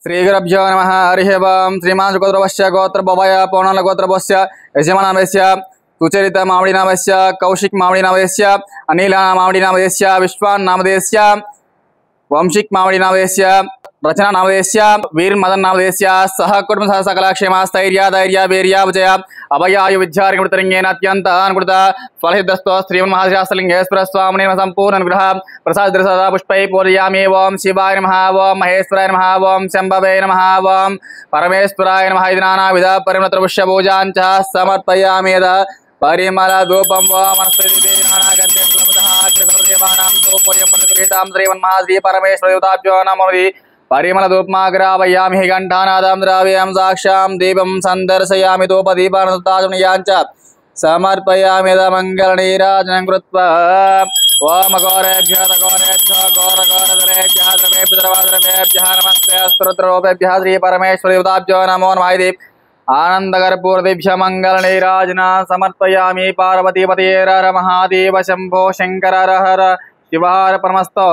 श्रीगुरुभ्यो नमः। हरिः ओम्। श्रीमान् गोत्रवस्य गोत्रभवय पौर्णलगोत्रभस्य यजमानस्य सुचरित मावडिनामस्य कौशिक मावडिनामस्य अनिल मावडिनामस्य विश्वान् नामधेयस्य वंशिक मावडिनामस्य रचना नामधेयस्य वीर मदन नामधेयस्य सह कुटुंब सह सकल क्षेम स्थैर्य धैर्य वीर्य विजय अभय आयु विद्यारिंगेन अत्यंत अनुकृत फलहितस्तो श्रीमन्महाशास्त्रलिंगेश्वर स्वामिने संपूर्ण अनुग्रह प्रसाद सदा पुष्पै पूजयामि। ओं शिवाय नमः। ओं महेश्वराय नमः। ओं शंभवे नमः। ओं परमेश्वराय नमः। इति नानाविध परिमलत्र पुष्पपूजां च समर्पयामि। परिमल धूपं वा मनस्पति नानागन्धं लब्धः कृतदेवानां धूपोऽयं प्रतिगृहीतां श्रीमन्महाश्री परमेश्वरदेवताभ्यो नमो। परिमल धूपमाग्रावयामि घण्टानादं द्रव्यं साक्षां दीपं सन्दर्शयामि धूपदीपानताजमनीयाञ्च समर्पयामि मङ्गलनीराजनं कृत्वा। ओम गौरेभ्यः गौरगौरधरेभ्यः द्रवेभ्यः नमस्ते स्तोत्रोपेभ्यः श्री परमेश्वरदेवताभ्यो नमो नमः। आनन्दकर्पूरदिभ्य मङ्गलनीराजना समर्पयामि। पार्वतीपते हर महादेव शम्भो शङ्कर हर शिव हर परमस्तो।